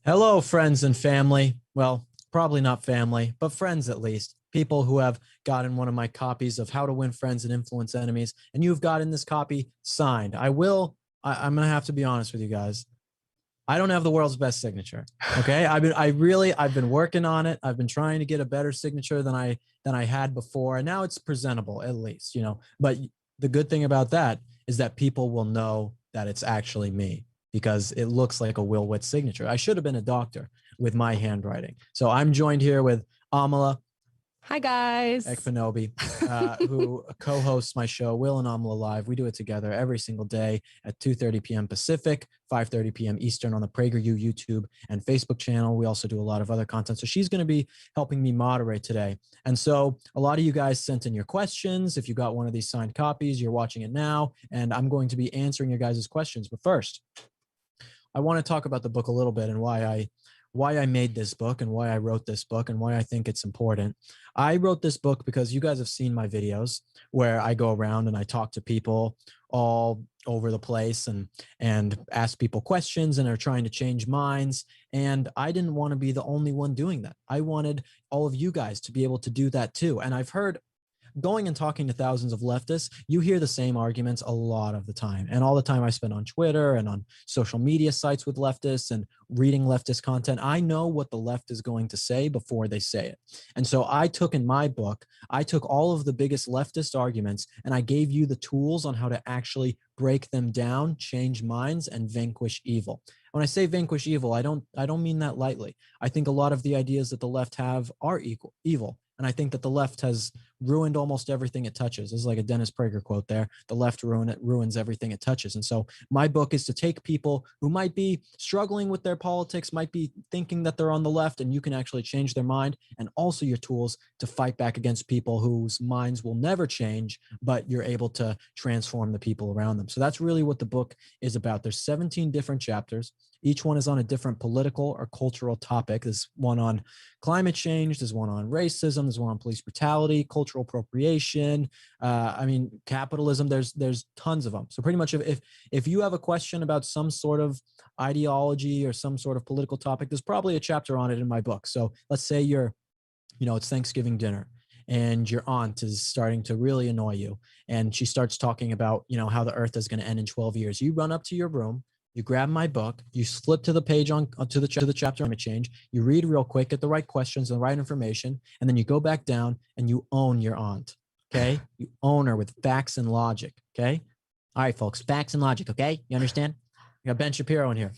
Hello, friends and family. Well, probably not family, but friends at least. People who have gotten one of my copies of How to Win Friends and Influence Enemies, and you've gotten this copy signed. I'm going to have to be honest with you guys. I don't have the world's best signature. Okay. I've been working on it. I've been trying to get a better signature than I had before. And now it's presentable at least, but the good thing about that is that people will know that it's actually me because it looks like a Will Witt signature. I should have been a doctor with my handwriting. So I'm joined here with Amala Hi, guys. Ekfanobi, who co-hosts my show, Will and Amala Live. We do it together every single day at 2:30 p.m. Pacific, 5:30 p.m. Eastern on the PragerU YouTube and Facebook channel. We also do a lot of other content. So she's going to be helping me moderate today. And so a lot of you guys sent in your questions. If you got one of these signed copies, you're watching it now, and I'm going to be answering your guys' questions. But first, I want to talk about the book a little bit and why I made this book and why I wrote this book and why I think it's important. I wrote this book because you guys have seen my videos where I go around and I talk to people all over the place and ask people questions and are trying to change minds. And I didn't want to be the only one doing that. I wanted all of you guys to be able to do that too. And I've heard going and talking to thousands of leftists, you hear the same arguments a lot of the time. And all the time I spend on Twitter and on social media sites with leftists and reading leftist content, I know what the left is going to say before they say it. And so I took in my book, I took all of the biggest leftist arguments and I gave you the tools on how to actually break them down, change minds, and vanquish evil. When I say vanquish evil, I don't mean that lightly. I think a lot of the ideas that the left have are evil. And I think that the left has ruined almost everything it touches. This is like a Dennis Prager quote there. The left ruins everything it touches. And so my book is to take people who might be struggling with their politics, might be thinking that they're on the left, and you can actually change their mind, and also your tools to fight back against people whose minds will never change, but you're able to transform the people around them. So that's really what the book is about. There's 17 different chapters. Each one is on a different political or cultural topic. There's one on climate change. There's one on racism. There's one on police brutality, cultural appropriation. Capitalism. There's tons of them. So pretty much if you have a question about some sort of ideology or some sort of political topic, there's probably a chapter on it in my book. So let's say it's Thanksgiving dinner and your aunt is starting to really annoy you. And she starts talking about, how the earth is going to end in 12 years. You run up to your room, you grab my book, you flip to the page to the chapter on climate change, you read real quick, get the right questions, the right information, and then you go back down and you own your aunt, okay? You own her with facts and logic, okay? All right, folks, facts and logic, okay? You understand? You got Ben Shapiro in here.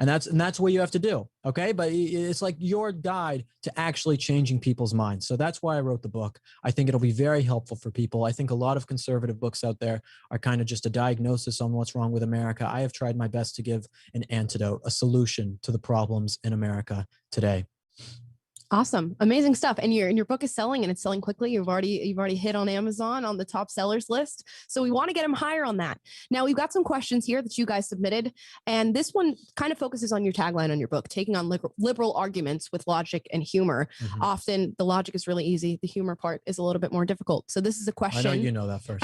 And that's what you have to do, okay? But it's like your guide to actually changing people's minds. So that's why I wrote the book. I think it'll be very helpful for people. I think a lot of conservative books out there are kind of just a diagnosis on what's wrong with America. I have tried my best to give an antidote, a solution to the problems in America today. Awesome. Amazing stuff. And your book is selling and it's selling quickly. You've already hit on Amazon on the top sellers list. So we want to get them higher on that. Now we've got some questions here that you guys submitted. And this one kind of focuses on your tagline on your book, taking on liberal arguments with logic and humor. Mm-hmm. Often the logic is really easy. The humor part is a little bit more difficult. So this is a question. I know you know that first.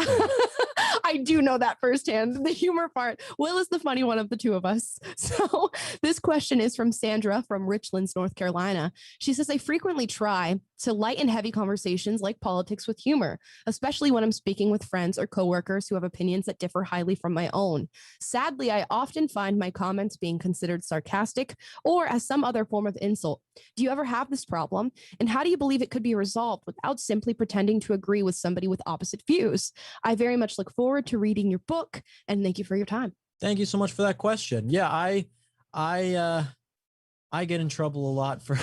I do know that firsthand. The humor part. Will is the funny one of the two of us. So this question is from Sandra from Richlands, North Carolina. She says, I frequently try to lighten heavy conversations like politics with humor, especially when I'm speaking with friends or coworkers who have opinions that differ highly from my own. Sadly, I often find my comments being considered sarcastic or as some other form of insult. Do you ever have this problem? And how do you believe it could be resolved without simply pretending to agree with somebody with opposite views? I very much look forward to reading your book, and thank you for your time. Thank you so much for that question. Yeah, I get in trouble a lot for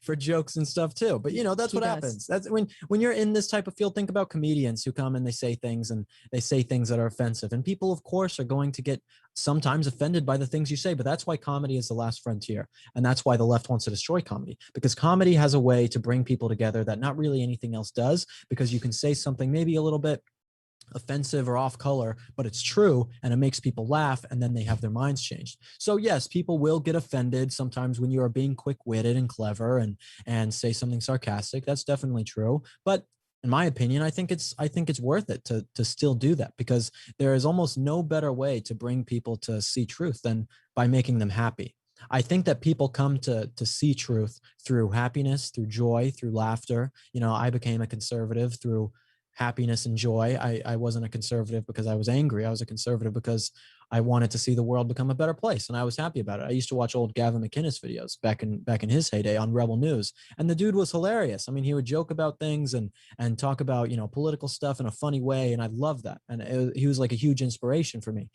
for jokes and stuff too. But that's what happens. That's when you're in this type of field. Think about comedians who come and they say things that are offensive. And people, of course, are going to get sometimes offended by the things you say. But that's why comedy is the last frontier. And that's why the left wants to destroy comedy, because comedy has a way to bring people together that not really anything else does, because you can say something maybe a little bit offensive or off color, but it's true and it makes people laugh, and then they have their minds changed. So yes, people will get offended sometimes when you are being quick-witted and clever and say something sarcastic. That's definitely true. But in my opinion, I think it's worth it to still do that, because there is almost no better way to bring people to see truth than by making them happy. I think that people come to see truth through happiness, through joy, through laughter. You know, I became a conservative through happiness and joy. I wasn't a conservative because I was angry. I was a conservative because I wanted to see the world become a better place, and I was happy about it. I used to watch old Gavin McInnes videos back in his heyday on Rebel News, and the dude was hilarious. I mean, he would joke about things and talk about, you know, political stuff in a funny way, and I loved that. And he was like a huge inspiration for me,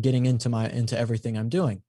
getting into everything I'm doing.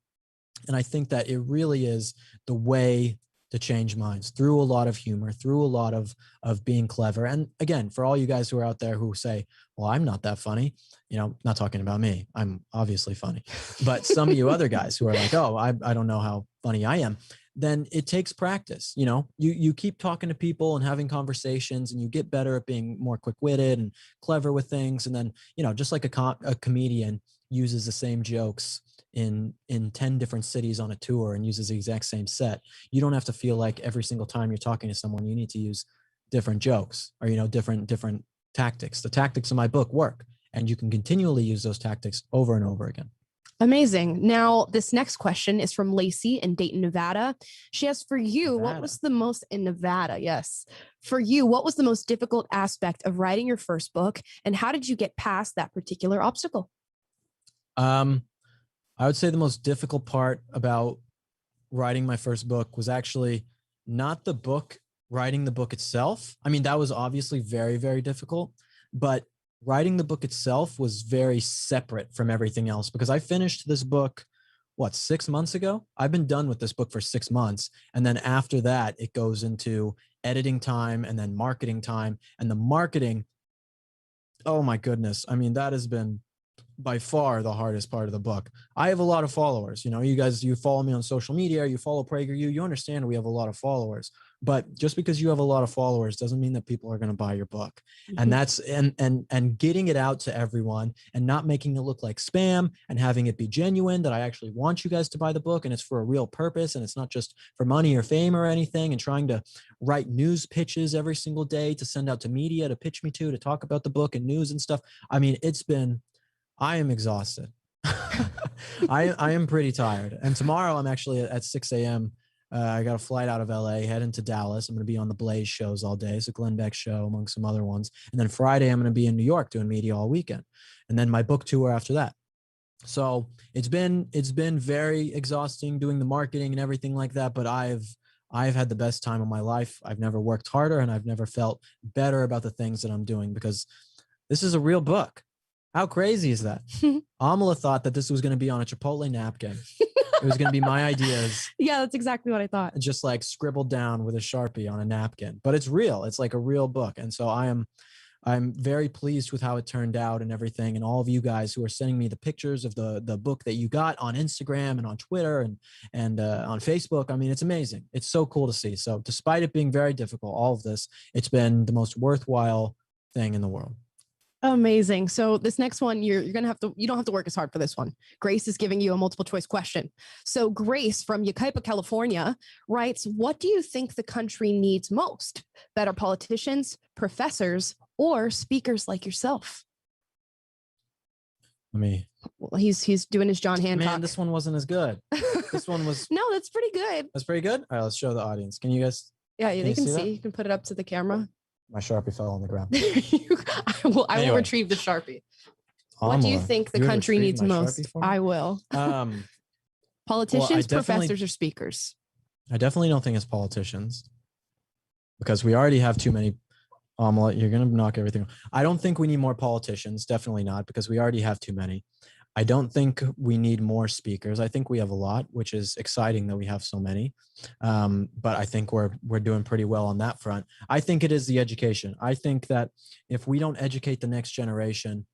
And I think that it really is the way to change minds, through a lot of humor, through a lot of being clever. And again, for all you guys who are out there who say, well, I'm not that funny, you know, not talking about me, I'm obviously funny, but some of you other guys who are like, oh, I don't know how funny I am, then it takes practice. You know, you keep talking to people and having conversations, and you get better at being more quick-witted and clever with things. And then, you know, just like a comedian uses the same jokes in 10 different cities on a tour and uses the exact same set, you don't have to feel like every single time you're talking to someone you need to use different jokes or, you know, different tactics. The tactics in my book work, and you can continually use those tactics over and over again. Amazing. Now, this next question is from Lacey in Dayton, Nevada. She asks, for you, Nevada. what was the most in Nevada? Yes. For you, what was the most difficult aspect of writing your first book, and how did you get past that particular obstacle? I would say the most difficult part about writing my first book was actually not the book, writing the book itself. I mean, that was obviously very, very difficult, but writing the book itself was very separate from everything else, because I finished this book, 6 months ago? I've been done with this book for 6 months. And then after that, it goes into editing time and then marketing time. And the marketing, oh my goodness. I mean, that has been by far the hardest part of the book. I have a lot of followers. You know, you guys, you follow me on social media, you follow PragerU, you understand we have a lot of followers. But just because you have a lot of followers doesn't mean that people are going to buy your book. Mm-hmm. And that's and getting it out to everyone and not making it look like spam and having it be genuine, that I actually want you guys to buy the book and it's for a real purpose and it's not just for money or fame or anything, and trying to write news pitches every single day to send out to media to pitch me to talk about the book and news and stuff. I mean, I am exhausted. I am pretty tired. And tomorrow I'm actually at 6 a.m. I got a flight out of LA, heading to Dallas. I'm going to be on the Blaze shows all day. It's a Glenn Beck show among some other ones. And then Friday, I'm going to be in New York doing media all weekend. And then my book tour after that. So it's been very exhausting doing the marketing and everything like that. But I've had the best time of my life. I've never worked harder, and I've never felt better about the things that I'm doing, because this is a real book. How crazy is that? Amala thought that this was going to be on a Chipotle napkin. It was going to be my ideas. Yeah, that's exactly what I thought. Just like scribbled down with a Sharpie on a napkin. But it's real. It's like a real book. And so I'm very pleased with how it turned out and everything. And all of you guys who are sending me the pictures of the book that you got on Instagram and on Twitter and on Facebook. I mean, it's amazing. It's so cool to see. So despite it being very difficult, all of this, it's been the most worthwhile thing in the world. Amazing. So this next one, you don't have to work as hard for this one. Grace is giving you a multiple choice question. So Grace from Yucaipa, California writes, what do you think the country needs most? Better politicians, professors, or speakers like yourself? Well, he's doing his John Hancock. Man, this one wasn't as good. This one was. No, that's pretty good. That's pretty good. All right, let's show the audience. Can you guys? Yeah, they can see. You can put it up to the camera. My Sharpie fell on the ground. I will retrieve the Sharpie. What do you think the country needs most? I will. Politicians, professors, or speakers? I definitely don't think it's politicians, because we already have too many. You're going to knock everything. I don't think we need more politicians. Definitely not, because we already have too many. I don't think we need more speakers. I think we have a lot, which is exciting that we have so many. But I think we're doing pretty well on that front. I think it is the education. I think that if we don't educate the next generation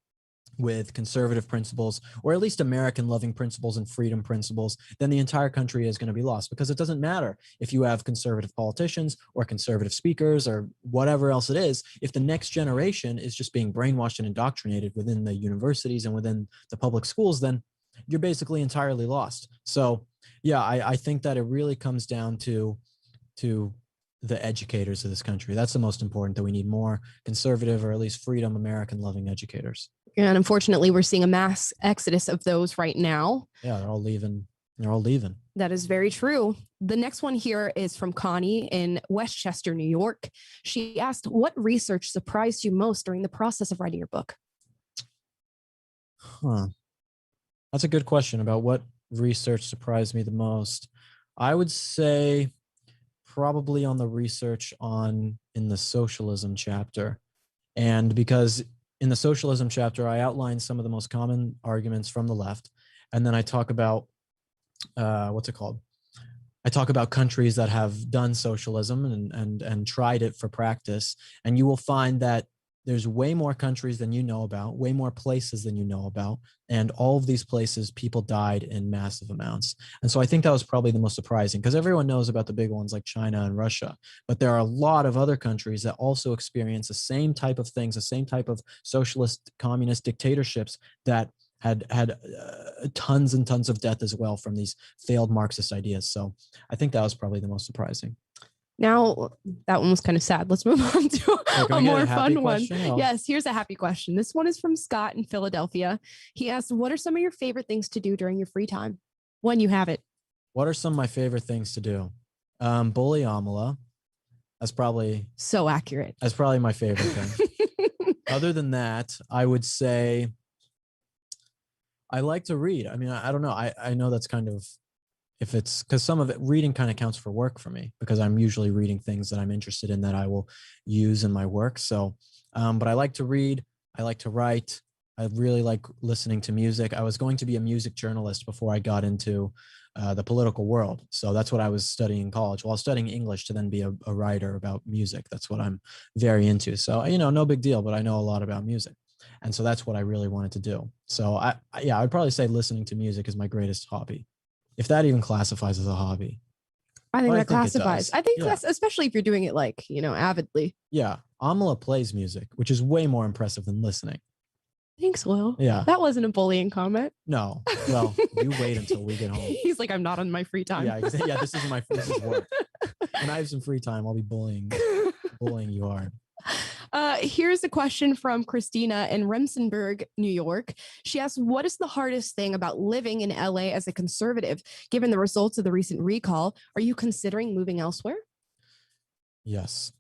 with conservative principles, or at least American loving principles and freedom principles, then the entire country is going to be lost, because it doesn't matter if you have conservative politicians or conservative speakers or whatever else it is. If the next generation is just being brainwashed and indoctrinated within the universities and within the public schools, then you're basically entirely lost. So yeah, I think that it really comes down to the educators of this country. That's the most important, that we need more conservative, or at least freedom, American loving educators. And unfortunately, we're seeing a mass exodus of those right now. Yeah, they're all leaving. They're all leaving. That is very true. The next one here is from Connie in Westchester, New York. She asked, what research surprised you most during the process of writing your book? That's a good question about what research surprised me the most. I would say probably on the research in the socialism chapter. And because in the socialism chapter, I outline some of the most common arguments from the left. And then I talk about, what's it called? I talk about countries that have done socialism and tried it for practice. And you will find that there's way more countries than you know about, way more places than you know about. And all of these places, people died in massive amounts. And so I think that was probably the most surprising, because everyone knows about the big ones like China and Russia. But there are a lot of other countries that also experience the same type of things, the same type of socialist, communist dictatorships that had tons and tons of death as well from these failed Marxist ideas. So I think that was probably the most surprising. Now, that one was kind of sad. Let's move on to a more fun one. Yes, here's a happy question. This one is from Scott in Philadelphia. He asked, what are some of your favorite things to do during your free time when you have it? What are some of my favorite things to do? Bully Amala. That's probably so accurate. That's probably my favorite thing. Other than that, I would say I like to read. I mean, I don't know. I know that's kind of, if it's because some of it, reading kind of counts for work for me, because I'm usually reading things that I'm interested in that I will use in my work. So, but I like to read. I like to write. I really like listening to music. I was going to be a music journalist before I got into the political world. So that's what I was studying in college while studying English, to then be a writer about music. That's what I'm very into. So, no big deal, but I know a lot about music. And so that's what I really wanted to do. So I'd probably say listening to music is my greatest hobby, if that even classifies as a hobby. I think that classifies. I think especially if you're doing it avidly. Yeah. Amala plays music, which is way more impressive than listening. Thanks, Will. Yeah. That wasn't a bullying comment. No. Well, you wait until we get home. He's like, I'm not on my free time. Yeah, exactly. Yeah, this is work. When I have some free time, I'll be bullying you hard. Here's a question from Christina in Remsenburg, New York. She asks, what is the hardest thing about living in LA as a conservative? Given the results of the recent recall, are you considering moving elsewhere? Yes.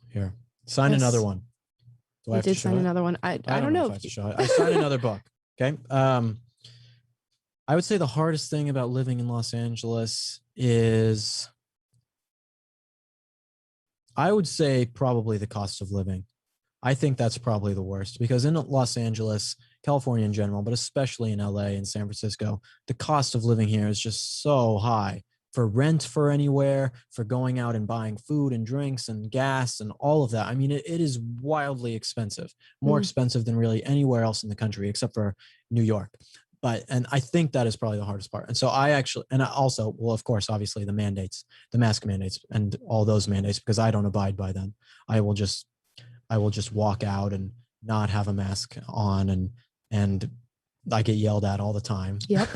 Here, sign another one. Do I did sign another one. I don't know. I signed another book. Okay. I would say the hardest thing about living in Los Angeles is, I would say, probably the cost of living. I think that's probably the worst, because in Los Angeles, California in general, but especially in LA and San Francisco, the cost of living here is just so high, for rent, for anywhere, for going out and buying food and drinks and gas and all of that. I mean, it is wildly expensive, more expensive than really anywhere else in the country, except for New York. And I think that is probably the hardest part. And so of course, obviously the mask mandates and all those mandates, because I don't abide by them. I will just walk out and not have a mask on, and I get yelled at all the time. Yep.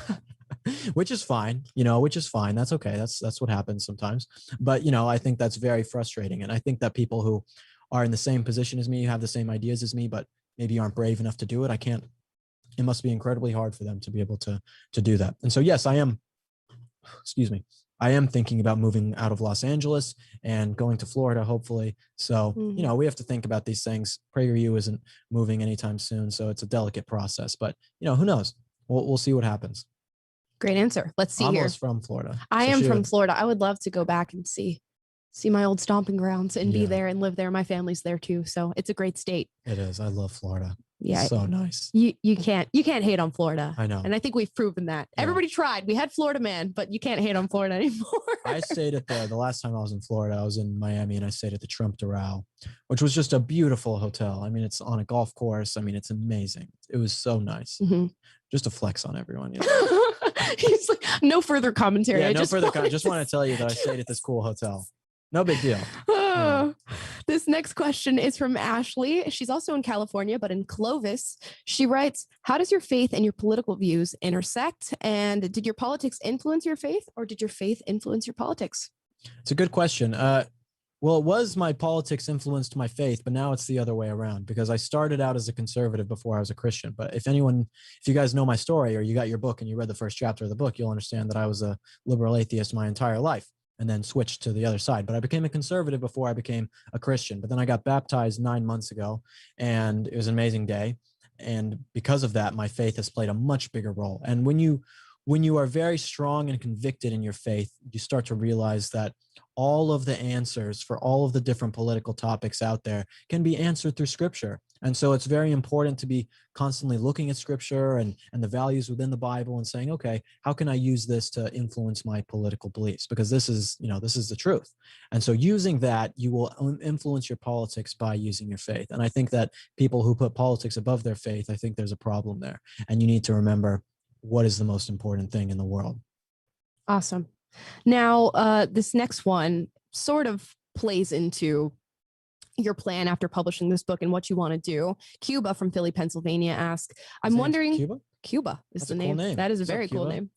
which is fine. That's okay. That's what happens sometimes. But, I think that's very frustrating. And I think that people who are in the same position as me, have the same ideas as me, but maybe aren't brave enough to do it, it must be incredibly hard for them to be able to do that. And so, yes, I am thinking about moving out of Los Angeles and going to Florida, hopefully. So, we have to think about these things. PragerU isn't moving anytime soon, so it's a delicate process, but who knows? We'll see what happens. Great answer. Let's see. Almost from Florida. I am from Florida. I would love to go back and see my old stomping grounds and be there and live there. My family's there too. So it's a great state. It is. I love Florida. Yeah. It's so nice. You can't hate on Florida. I know. And I think we've proven that. Yeah. Everybody tried. We had Florida Man, but you can't hate on Florida anymore. I stayed at the last time I was in Florida, I was in Miami, and I stayed at the Trump Doral, which was just a beautiful hotel. I mean, it's on a golf course. I mean, it's amazing. It was so nice. Mm-hmm. Just a flex on everyone. He's like, no further commentary. Yeah, just want to tell you that I stayed at this cool hotel. No big deal. This next question is from Ashley. She's also in California, but in Clovis. She writes, how does your faith and your political views intersect? And did your politics influence your faith, or did your faith influence your politics? It's a good question. Well, it was my politics influenced my faith, but now it's the other way around because I started out as a conservative before I was a Christian. But if you guys know my story or you got your book and you read the first chapter of the book, you'll understand that I was a liberal atheist my entire life and then switched to the other side. But I became a conservative before I became a Christian. But then I got baptized 9 months ago and it was an amazing day. And because of that, my faith has played a much bigger role. And when you are very strong and convicted in your faith, you start to realize that all of the answers for all of the different political topics out there can be answered through scripture. And so it's very important to be constantly looking at scripture and the values within the Bible and saying, okay, how can I use this to influence my political beliefs? Because this is the truth. And so using that, you will influence your politics by using your faith. And I think that people who put politics above their faith, I think there's a problem there. And you need to remember what is the most important thing in the world. Awesome. Now, this next one sort of plays into your plan after publishing this book and what you want to do. Cuba from Philly, Pennsylvania asks, I'm wondering, Cuba is That's the a name. Cool name. That is a very cool name.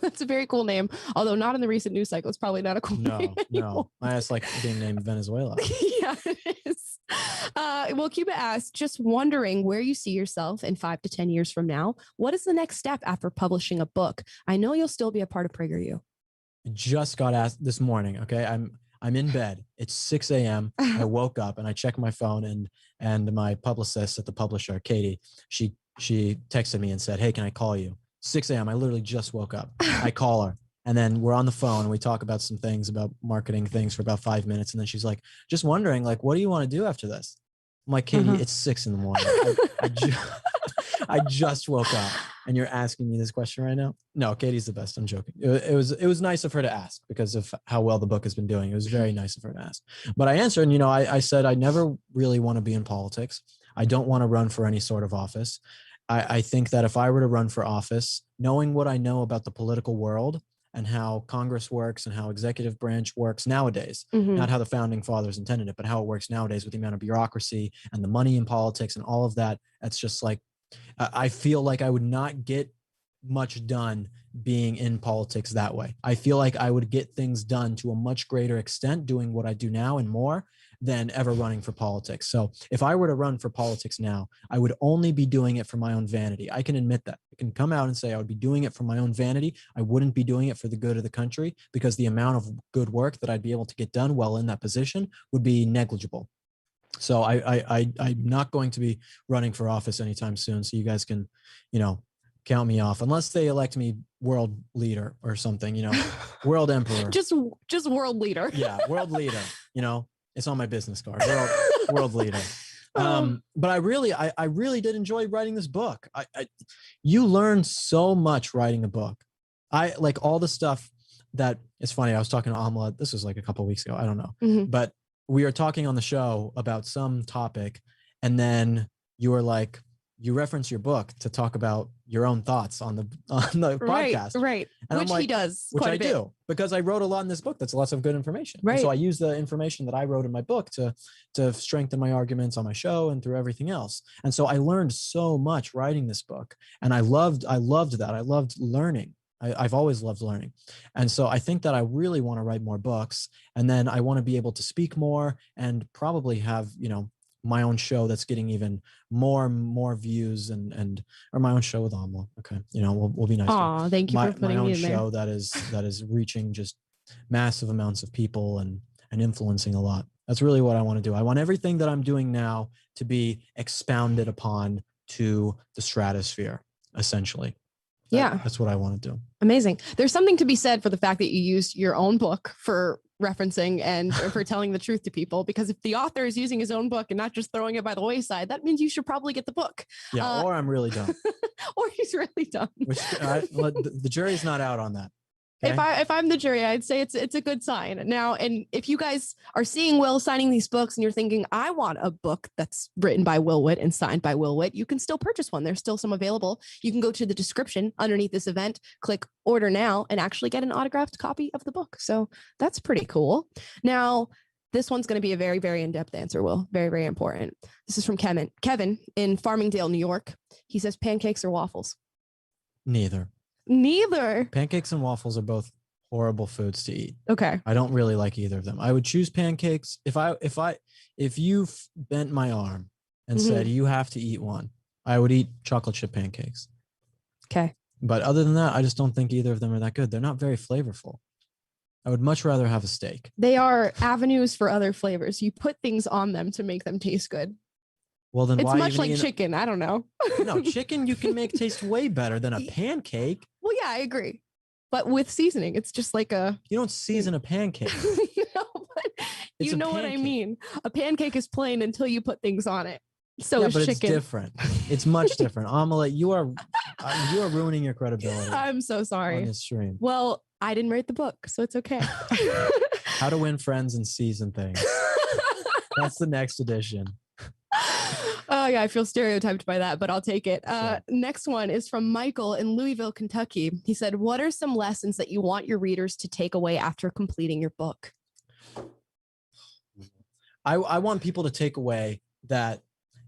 That's a very cool name. Although not in the recent news cycle, it's probably not a cool name anymore. No. It's like being named Venezuela. Yeah, it is. Well, Cuba asks, just wondering where you see yourself in 5 to 10 years from now. What is the next step after publishing a book? I know you'll still be a part of PragerU. Just got asked this morning. Okay. I'm in bed. It's 6 a.m. I woke up and I checked my phone and my publicist at the publisher, Katie, she texted me and said, hey, can I call you? 6 a.m. I literally just woke up. I call her and then we're on the phone and we talk about some things about marketing things for about 5 minutes. And then she's like, just wondering, like, what do you want to do after this? I'm like, Katie, it's 6 a.m. I just woke up and you're asking me this question right now. No, Katie's the best. I'm joking. It was nice of her to ask because of how well the book has been doing. It was very nice of her to ask, but I answered, and, I said, I never really want to be in politics. I don't want to run for any sort of office. I think that if I were to run for office, knowing what I know about the political world and how Congress works and how executive branch works nowadays, not how the founding fathers intended it, but how it works nowadays with the amount of bureaucracy and the money in politics and all of that. That's just like, I feel like I would not get much done being in politics that way. I feel like I would get things done to a much greater extent doing what I do now and more than ever running for politics. So if I were to run for politics now, I would only be doing it for my own vanity. I can admit that. I can come out and say I would be doing it for my own vanity. I wouldn't be doing it for the good of the country because the amount of good work that I'd be able to get done while in that position would be negligible. So I'm not going to be running for office anytime soon. So you guys can, count me off unless they elect me world leader or something, world emperor. Just world leader. Yeah. World leader, it's on my business card, world leader. But I really did enjoy writing this book. You learn so much writing a book. I like all the stuff that it's funny. I was talking to Amla. This was like a couple of weeks ago. I don't know, but we were talking on the show about some topic, and then you were like, you reference your book to talk about your own thoughts on the podcast. Right. And which he does. Which I do, because I wrote a lot in this book. That's lots of good information. Right. And so I use the information that I wrote in my book to strengthen my arguments on my show and through everything else. And so I learned so much writing this book, and I loved that. I loved learning. I've always loved learning. And so I think that I really want to write more books, and then I want to be able to speak more and probably have, my own show that's getting even more views or my own show with Amla. Okay. We'll be nice. Oh, thank you for putting my own me in there. show that is reaching just massive amounts of people and influencing a lot. That's really what I want to do. I want everything that I'm doing now to be expounded upon to the stratosphere, essentially. That's what I want to do. Amazing. There's something to be said for the fact that you used your own book for referencing and for telling the truth to people, because if the author is using his own book and not just throwing it by the wayside, that means you should probably get the book. Yeah. Or I'm really dumb. Or he's really dumb. Which the jury's not out on that. Okay? If I'm the jury, I'd say it's a good sign. Now, and if you guys are seeing Will signing these books and you're thinking, I want a book that's written by Will Witt and signed by Will Witt, you can still purchase one. There's still some available. You can go to the description underneath this event, click order now, and actually get an autographed copy of the book. So that's pretty cool. Now, this one's going to be a very, very in-depth answer, Will. Very, very important. This is from Kevin in Farmingdale, New York. He says, pancakes or waffles? Neither. Neither. Pancakes and waffles are both horrible foods to eat. Okay. I don't really like either of them. I would choose pancakes if you bent my arm and said you have to eat one, I would eat chocolate chip pancakes. Okay. But other than that, I just don't think either of them are that good. They're not very flavorful. I would much rather have a steak. They are avenues for other flavors. You put things on them to make them taste good. Well, then It's why much even like eat chicken. I don't know. No, chicken you can make taste way better than a pancake. Well, yeah, I agree. But with seasoning, it's just like a... You don't season a pancake. No, but It's you a know what I pancake. mean. A pancake is plain until you put things on it. So Yeah, is but chicken. it's different. It's much different. Omelette, you are ruining your credibility I'm so on sorry. this stream. Well, I didn't write the book, so it's okay. How to Win Friends and Season Things. That's the next edition. Oh yeah, I feel stereotyped by that, but I'll take it. Sure. Next one is from Michael in Louisville, Kentucky. He said, "What are some lessons that you want your readers to take away after completing your book?" I want people to take away that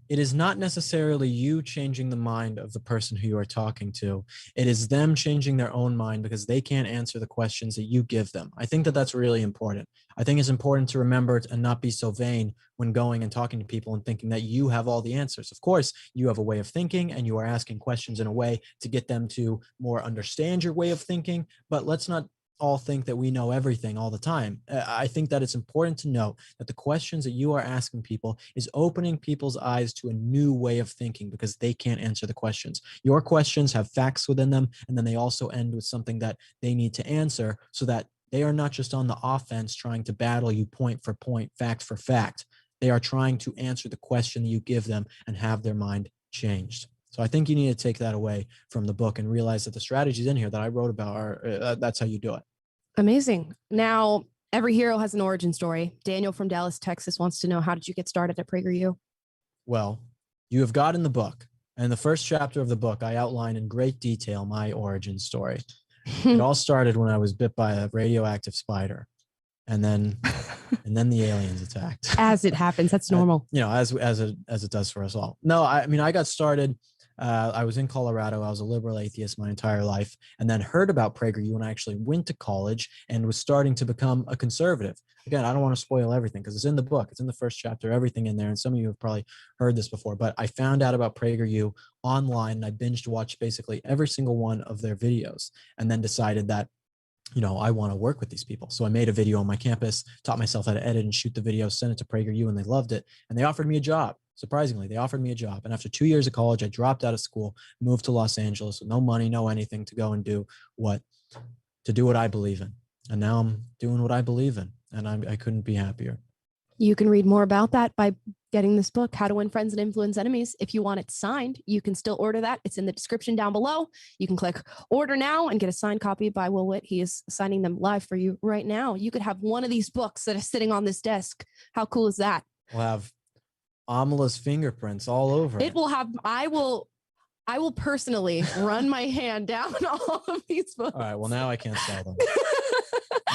it is not necessarily you changing the mind of the person who you are talking to. It is them changing their own mind because they can't answer the questions that you give them. I think that that's really important. I think it's important to remember and not be so vain when going and talking to people and thinking that you have all the answers. Of course, you have a way of thinking and you are asking questions in a way to get them to more understand your way of thinking, but let's not all think that we know everything all the time. I think that it's important to know that the questions that you are asking people is opening people's eyes to a new way of thinking because they can't answer the questions. Your questions have facts within them, and then they also end with something that they need to answer so that they are not just on the offense trying to battle you point for point, fact for fact. They are trying to answer the question that you give them and have their mind changed. So I think you need to take that away from the book and realize that the strategies in here that I wrote about are that's how you do it. Amazing. Now, every hero has an origin story. Daniel from Dallas, Texas wants to know, how did you get started at PragerU? Well, you have got in the book, and the first chapter of the book, I outline in great detail my origin story. It all started when I was bit by a radioactive spider, and then the aliens attacked. As it happens, that's normal. As it does for us all. No, I mean, I got started. I was in Colorado. I was a liberal atheist my entire life, and then heard about PragerU when I actually went to college and was starting to become a conservative. Again, I don't want to spoil everything because it's in the book. It's in the first chapter, everything in there. And some of you have probably heard this before, but I found out about PragerU online and I binged watched basically every single one of their videos and then decided that, I want to work with these people. So I made a video on my campus, taught myself how to edit and shoot the video, sent it to PragerU, and they loved it. And they offered me a job. Surprisingly, they offered me a job. And after 2 years of college, I dropped out of school, moved to Los Angeles with no money, no anything to go and do what I believe in. And now I'm doing what I believe in. And I couldn't be happier. You can read more about that by getting this book, How to Win Friends and Influence Enemies. If you want it signed, you can still order that. It's in the description down below. You can click order now and get a signed copy by Will Witt. He is signing them live for you right now. You could have one of these books that are sitting on this desk. How cool is that? We'll have Amala's fingerprints all over it. It will have, I will personally run my hand down all of these books. All right. Well, now I can't sell them.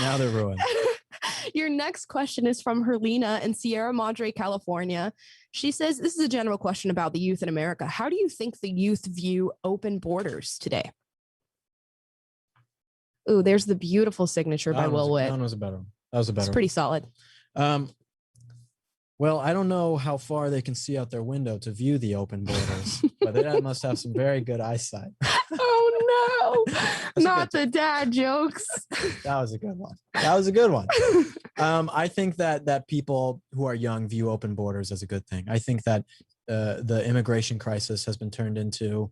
Now they're ruined. Your next question is from Herlina in Sierra Madre, California. She says, this is a general question about the youth in America. How do you think the youth view open borders today? Ooh, there's the beautiful signature by Will Witt. That was a better one. That was a better one. It's pretty solid. Well, I don't know how far they can see out their window to view the open borders, but they must have some very good eyesight. Oh no, not the dad jokes. That was a good one. That was a good one. I think that people who are young view open borders as a good thing. I think that the immigration crisis has been turned into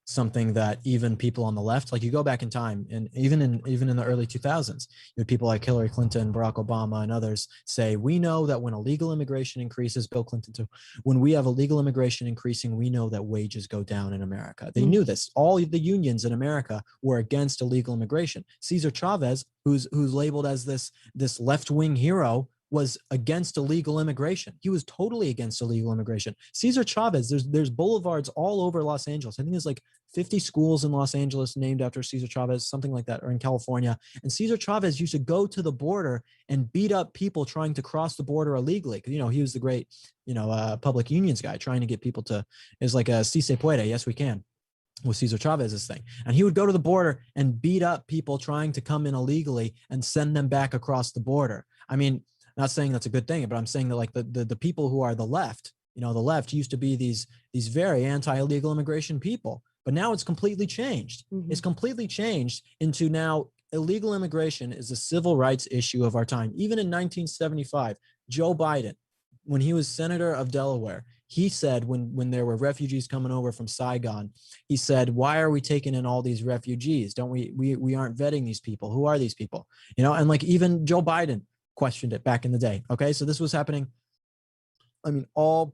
something that even people on the left, like you go back in time, and even in the early 2000s, you had people like Hillary Clinton, Barack Obama, and others say, we know that when illegal immigration increases, Bill Clinton too, when we have illegal immigration increasing, we know that wages go down in America. They knew this. All of the unions in America were against illegal immigration. Cesar Chavez, who's labeled as this left-wing hero, was against illegal immigration. He was totally against illegal immigration. Cesar Chavez, there's boulevards all over Los Angeles. I think there's like 50 schools in Los Angeles named after Cesar Chavez, something like that, or in California. And Cesar Chavez used to go to the border and beat up people trying to cross the border illegally. Because, he was the great, public unions guy trying to get people to, is like a si se puede, yes, we can. with Cesar Chavez's thing. And he would go to the border and beat up people trying to come in illegally and send them back across the border. I mean, not saying that's a good thing, but I'm saying that like the people who are the left, the left used to be these very anti-illegal immigration people, but now it's completely changed. Mhm. It's completely changed into now illegal immigration is a civil rights issue of our time. Even in 1975, Joe Biden, when he was senator of Delaware, he said when there were refugees coming over from Saigon, he said, why are we taking in all these refugees? Don't we aren't vetting these people. Who are these people? And like even Joe Biden questioned it back in the day. Okay. So this was happening. I mean, all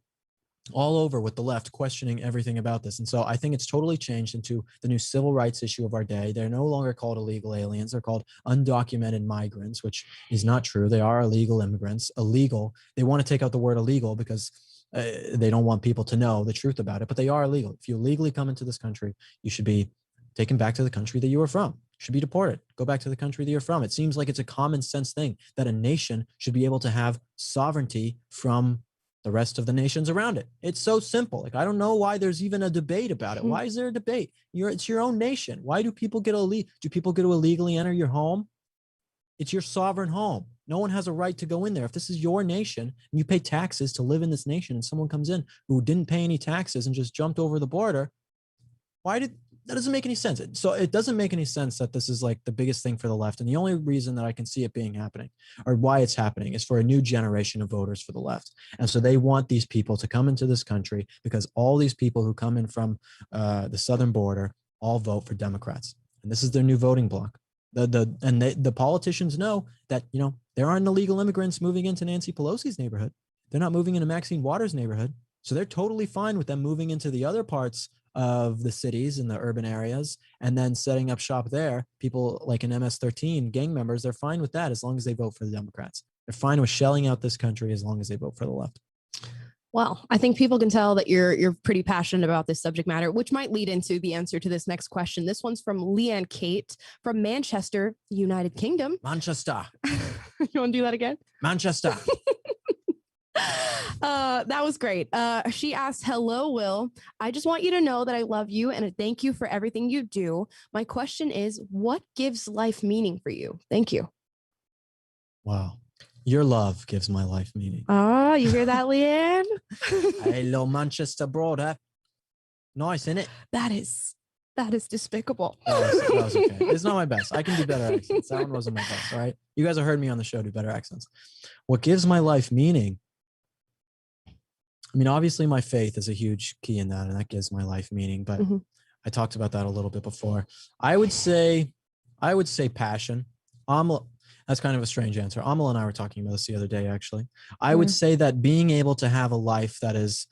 over with the left questioning everything about this. And so I think it's totally changed into the new civil rights issue of our day. They're no longer called illegal aliens. They're called undocumented migrants, which is not true. They are illegal immigrants. Illegal. They want to take out the word illegal because they don't want people to know the truth about it, but they are illegal. If you illegally come into this country, you should be taken back to the country that you were from. You should be deported. Go back to the country that you're from. It seems like it's a common sense thing that a nation should be able to have sovereignty from the rest of the nations around it. It's so simple. Like, I don't know why there's even a debate about it. Why is there a debate? It's your own nation. Why do people get do people get to illegally enter your home? It's your sovereign home. No one has a right to go in there. If this is your nation and you pay taxes to live in this nation and someone comes in who didn't pay any taxes and just jumped over the border, that doesn't make any sense. So it doesn't make any sense that this is like the biggest thing for the left. And the only reason that I can see it being happening or why it's happening is for a new generation of voters for the left. And so they want these people to come into this country because all these people who come in from the southern border all vote for Democrats. And this is their new voting bloc. The politicians know that, there aren't illegal immigrants moving into Nancy Pelosi's neighborhood. They're not moving into Maxine Waters' neighborhood. So they're totally fine with them moving into the other parts of the cities and the urban areas and then setting up shop there. People like an MS-13 gang members, they're fine with that as long as they vote for the Democrats. They're fine with shelling out this country as long as they vote for the left. Well, I think people can tell that you're pretty passionate about this subject matter, which might lead into the answer to this next question. This one's from Leanne Kate from Manchester, United Kingdom. Manchester. You want to do that again? Manchester. That was great. She asked, hello, Will. I just want you to know that I love you and thank you for everything you do. My question is, what gives life meaning for you? Thank you. Wow. Your love gives my life meaning. Oh, you hear that, Leanne? Hello, Manchester brother. Nice, isn't it? That is despicable. That was okay. It's not my best. I can do better accents. That one wasn't my best. All right. You guys have heard me on the show do better accents. What gives my life meaning? I mean, obviously my faith is a huge key in that, and that gives my life meaning, but I talked about that a little bit before. I would say passion. That's kind of a strange answer. Amal and I were talking about this the other day, actually. I would say that being able to have a life that is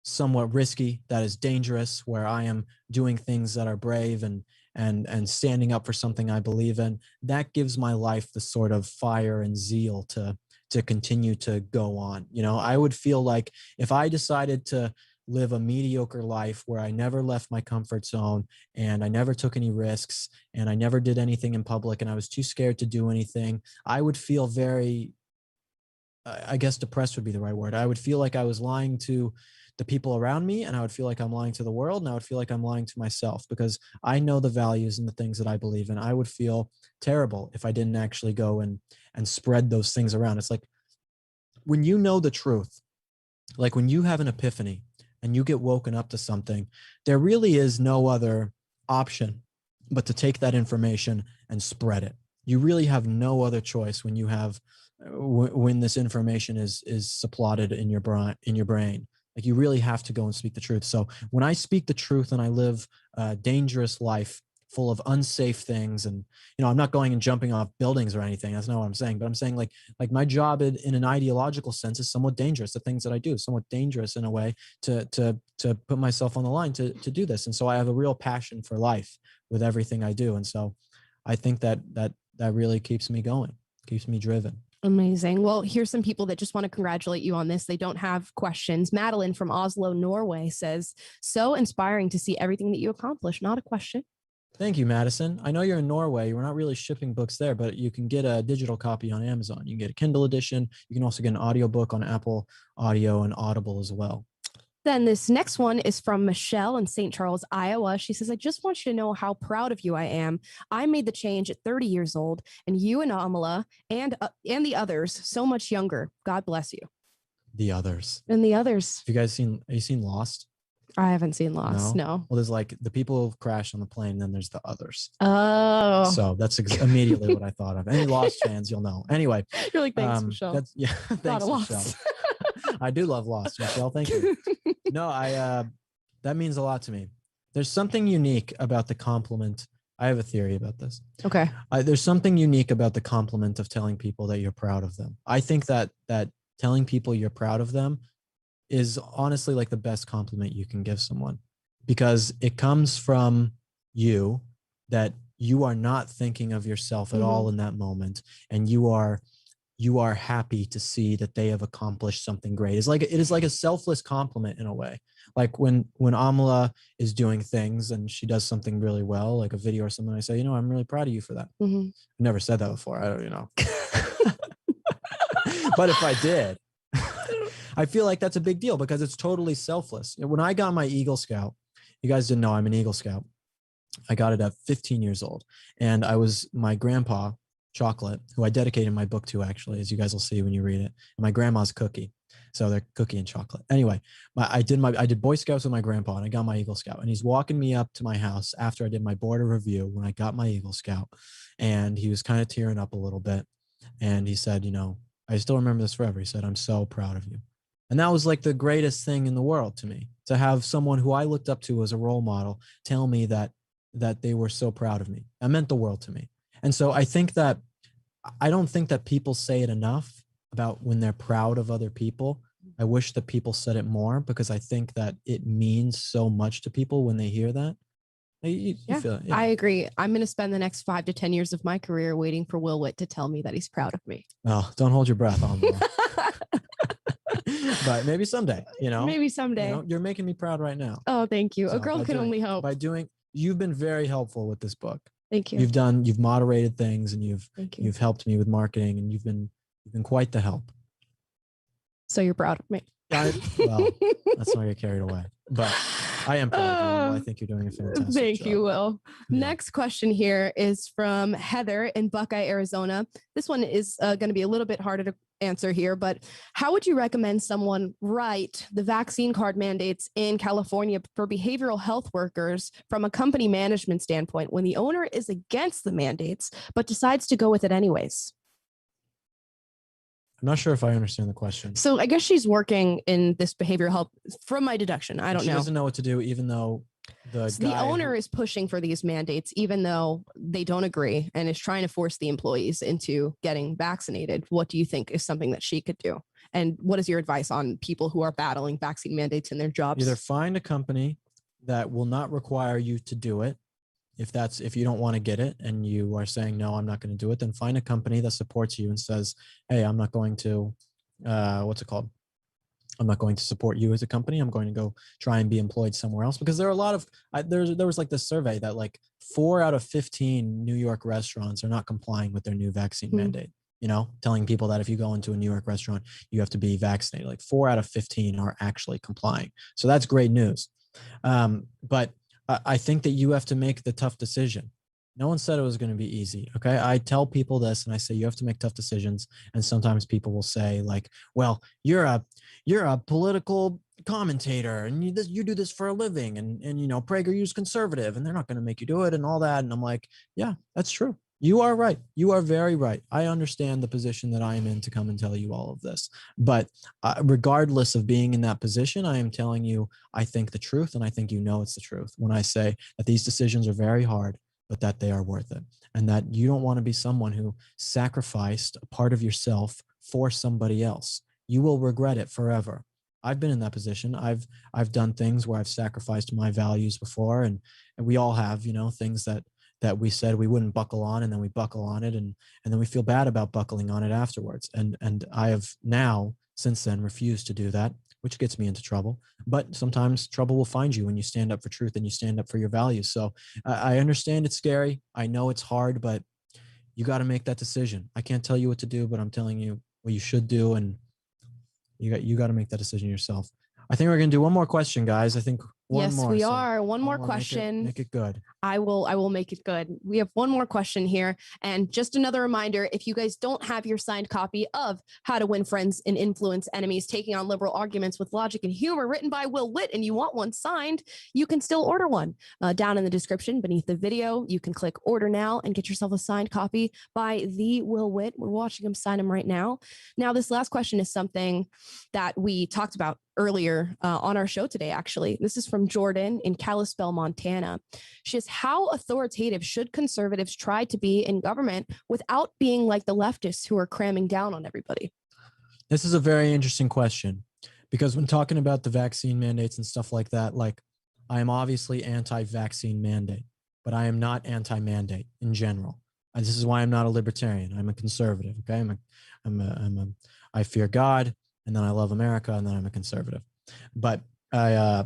somewhat risky, that is dangerous, where I am doing things that are brave and standing up for something I believe in, that gives my life the sort of fire and zeal to continue to go on. I would feel like if I decided to live a mediocre life where I never left my comfort zone and I never took any risks and I never did anything in public and I was too scared to do anything, I would feel very, I guess depressed would be the right word. I would feel like I was lying to the people around me, and I would feel like I'm lying to the world, and I would feel like I'm lying to myself because I know the values and the things that I believe in. I would feel terrible if I didn't actually go and spread those things around. It's like when you know the truth, like when you have an epiphany and you get woken up to something, there really is no other option but to take that information and spread it. You really have no other choice when you have when this information is supplanted in your brain. Like you really have to go and speak the truth. So when I speak the truth and I live a dangerous life full of unsafe things, and I'm not going and jumping off buildings or anything. That's not what I'm saying. But I'm saying like my job in an ideological sense is somewhat dangerous. The things that I do is somewhat dangerous in a way to put myself on the line to do this. And so I have a real passion for life with everything I do. And so I think that really keeps me going, keeps me driven. Amazing. Well, here's some people that just want to congratulate you on this. They don't have questions. Madeline from Oslo, Norway says, so inspiring to see everything that you accomplish. Not a question. Thank you, Madison. I know you're in Norway. We're not really shipping books there, but you can get a digital copy on Amazon. You can get a Kindle edition. You can also get an audiobook on Apple Audio and Audible as well. Then this next one is from Michelle in St. Charles, Iowa. She says, I just want you to know how proud of you I am. I made the change at 30 years old, and you and Amala and the others so much younger. God bless you. The others. And the others. Have you seen Lost? I haven't seen Lost. No. Well, there's like the people who crash on the plane, and then there's the others. Oh. So that's immediately what I thought of. Any Lost fans, you'll know. Anyway. You're like, thanks, Michelle. Thanks, Michelle. I do love Lost, Michelle. Thank you. No, that means a lot to me. There's something unique about the compliment. I have a theory about this. Okay. There's something unique about the compliment of telling people that you're proud of them. I think that telling people you're proud of them is honestly like the best compliment you can give someone, because it comes from you, that you are not thinking of yourself at all in that moment, and you are happy to see that they have accomplished something great. It is like a selfless compliment in a way. Like when Amala is doing things and she does something really well, like a video or something, I say, I'm really proud of you for that. I've never said that before. I don't, but if I did, I feel like that's a big deal because it's totally selfless. When I got my Eagle Scout, you guys didn't know I'm an Eagle Scout. I got it at 15 years old. And my grandpa, Chocolate, who I dedicated my book to, actually, as you guys will see when you read it. And my grandma's Cookie. So they're Cookie and Chocolate. Anyway, I did Boy Scouts with my grandpa, and I got my Eagle Scout. And he's walking me up to my house after I did my board of review when I got my Eagle Scout. And he was kind of tearing up a little bit. And he said, I still remember this forever. He said, I'm so proud of you. And that was like the greatest thing in the world to me, to have someone who I looked up to as a role model tell me that they were so proud of me. That meant the world to me. And so I don't think that people say it enough about when they're proud of other people. I wish that people said it more, because I think that it means so much to people when they hear that. You feel it, I agree. I'm going to spend the next 5 to 10 years of my career waiting for Will Witt to tell me that he's proud of me. Well, don't hold your breath on that. But maybe someday, Maybe someday. You're making me proud right now. Oh, thank you. So a girl can only hope. You've been very helpful with this book. Thank you. You've moderated things, and you've helped me with marketing, and you've been quite the help. So you're proud of me. Well, let's not get carried away, but I am proud of you. I think you're doing a fantastic Thank job. you, Will. Yeah. Next question here is from Heather in Buckeye, Arizona. This one is going to be a little bit harder to answer here, but how would you recommend someone write the vaccine card mandates in California for behavioral health workers from a company management standpoint when the owner is against the mandates but decides to go with it anyways? I'm not sure if I understand the question. So I guess she's working in this behavioral health, from my deduction. I don't know. She doesn't know what to do, even though the owner is pushing for these mandates, even though they don't agree, and is trying to force the employees into getting vaccinated. What do you think is something that she could do? And what is your advice on people who are battling vaccine mandates in their jobs? Either find a company that will not require you to do it. If you don't want to get it and you are saying, no, I'm not going to do it, then find a company that supports you and says, hey, I'm not going to, what's it called? I'm not going to support you as a company. I'm going to go try and be employed somewhere else. Because there are a lot of, there was like this survey that like 4 out of 15 New York restaurants are not complying with their new vaccine mandate. Telling people that if you go into a New York restaurant, you have to be vaccinated. Like 4 out of 15 are actually complying. So that's great news. But I think that you have to make the tough decision. No one said it was going to be easy. Okay. I tell people this and I say, you have to make tough decisions. And sometimes people will say like, well, you're a political commentator and you do this for a living and PragerU's conservative and they're not going to make you do it and all that. And I'm like, yeah, that's true. You are right. You are very right. I understand the position that I am in to come and tell you all of this. But regardless of being in that position, I am telling you, I think the truth, and I think it's the truth when I say that these decisions are very hard, but that they are worth it. And that you don't want to be someone who sacrificed a part of yourself for somebody else. You will regret it forever. I've been in that position. I've done things where I've sacrificed my values before, and we all have, things that we said we wouldn't buckle on, and then we buckle on it, and then we feel bad about buckling on it afterwards. And I have now since then refused to do that, which gets me into trouble. But sometimes trouble will find you when you stand up for truth and you stand up for your values. So I understand it's scary. I know it's hard, but you got to make that decision. I can't tell you what to do, but I'm telling you what you should do, and you got to make that decision yourself. I think we're going to do one more question, guys. I think one more. Yes, we so are. One more make question. Make it good. I will make it good. We have one more question here. And just another reminder, if you guys don't have your signed copy of How to Win Friends and Influence Enemies, Taking on Liberal Arguments with Logic and Humor, written by Will Witt, and you want one signed, you can still order one. Down in the description beneath the video, you can click order now and get yourself a signed copy by the Will Witt. We're watching him sign them right now. Now, this last question is something that we talked about earlier on our show today, actually. This is from Jordan in Kalispell, Montana. She says, how authoritative should conservatives try to be in government without being like the leftists who are cramming down on everybody? This is a very interesting question, because when talking about the vaccine mandates and stuff like that, like, I am obviously anti-vaccine mandate, but I am not anti-mandate in general. And this is why I'm not a libertarian. I'm a conservative. Okay. I fear God, and then I love America, and then I'm a conservative. But I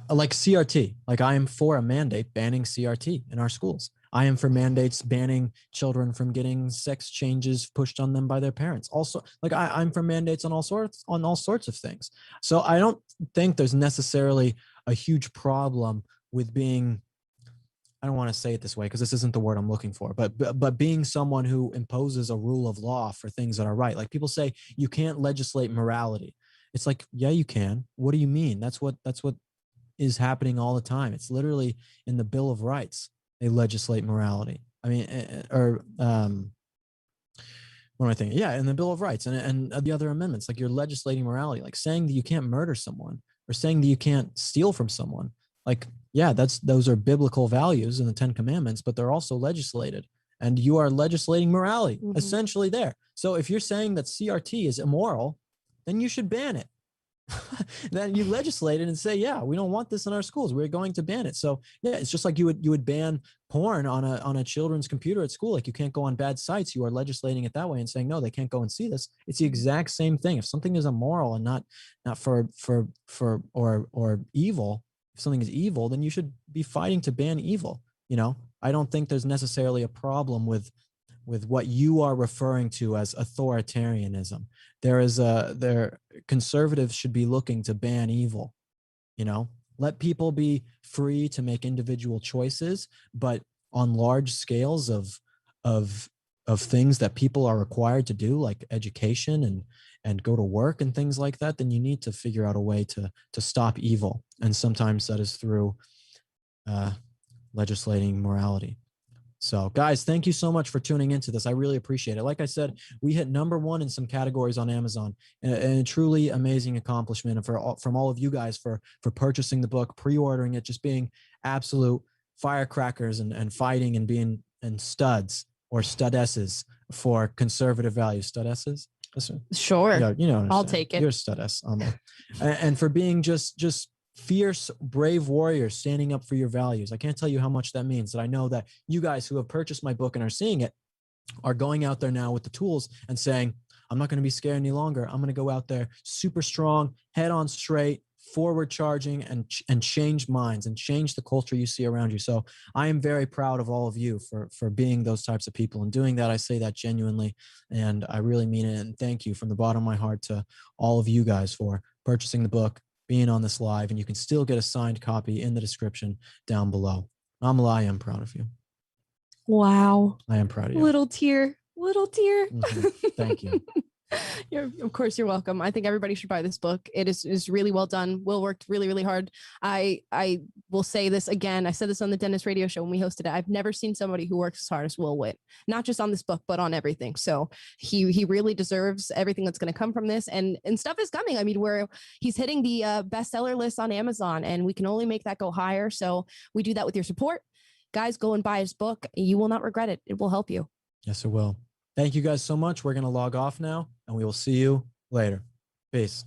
like CRT. Like, I am for a mandate banning CRT in our schools. I am for mandates banning children from getting sex changes pushed on them by their parents. Also, like, I'm for mandates on all sorts of things. So I don't think there's necessarily a huge problem with being, I don't want to say it this way because this isn't the word I'm looking for, but being someone who imposes a rule of law for things that are right. Like, people say you can't legislate morality. It's like, yeah, you can. What do you mean? That's what is happening all the time. It's literally in the Bill of Rights. They legislate morality. I mean, what am I thinking? Yeah, in the Bill of Rights and the other amendments, like, you're legislating morality, like saying that you can't murder someone or saying that you can't steal from someone. Like, yeah, those are biblical values in the 10 Commandments, but they're also legislated, and you are legislating morality essentially there. So if you're saying that CRT is immoral, then you should ban it. Then you legislate it and say, yeah, we don't want this in our schools. We're going to ban it. So yeah, it's just like you would ban porn on a children's computer at school. Like, you can't go on bad sites. You are legislating it that way and saying, no, they can't go and see this. It's the exact same thing. If something is immoral and not for or evil, if something is evil, then you should be fighting to ban evil. You know, I don't think there's necessarily a problem with what you are referring to as authoritarianism. Conservatives should be looking to ban evil, you know, let people be free to make individual choices, but on large scales of things that people are required to do, like education and go to work and things like that, then you need to figure out a way to stop evil. And sometimes that is through legislating morality. So guys, thank you so much for tuning into this. I really appreciate it. Like I said, we hit #1 in some categories on Amazon, and a truly amazing accomplishment. And from all of you guys for purchasing the book, pre-ordering it, just being absolute firecrackers and fighting and being studs or studesses for conservative values. Studesses? Sure. Yeah, you know, I'll take it. You're a studess. And for being just fierce, brave warriors standing up for your values. I can't tell you how much that means, that I know that you guys who have purchased my book and are seeing it are going out there now with the tools and saying, I'm not going to be scared any longer. I'm going to go out there super strong, head on straight, forward charging, and change minds and change the culture you see around you. So I am very proud of all of you for being those types of people and doing that. I say that genuinely, and I really mean it. And thank you from the bottom of my heart to all of you guys for purchasing the book, being on this live, and you can still get a signed copy in the description down below. Amala, I am proud of you. Wow. I am proud of you. Little tear. Thank you. Of course, you're welcome. I think everybody should buy this book. It is really well done. Will worked really, really hard. I will say this again. I said this on the Dennis Radio Show when we hosted it. I've never seen somebody who works as hard as Will Witt, not just on this book, but on everything. So he really deserves everything that's going to come from this, and stuff is coming. I mean, he's hitting the bestseller list on Amazon, and we can only make that go higher. So we do that with your support. Guys, go and buy his book. You will not regret it. It will help you. Yes, it will. Thank you guys so much. We're going to log off now, and we will see you later. Peace.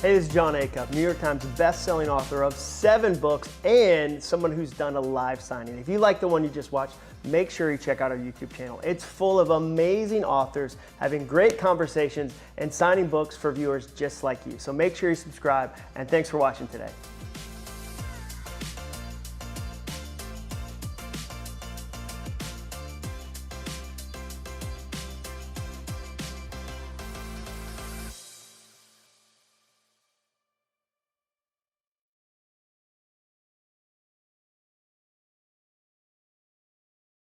Hey, this is John Acuff, New York Times best-selling author of 7 books and someone who's done a live signing. If you like the one you just watched, make sure you check out our YouTube channel. It's full of amazing authors having great conversations and signing books for viewers just like you. So make sure you subscribe, and thanks for watching today.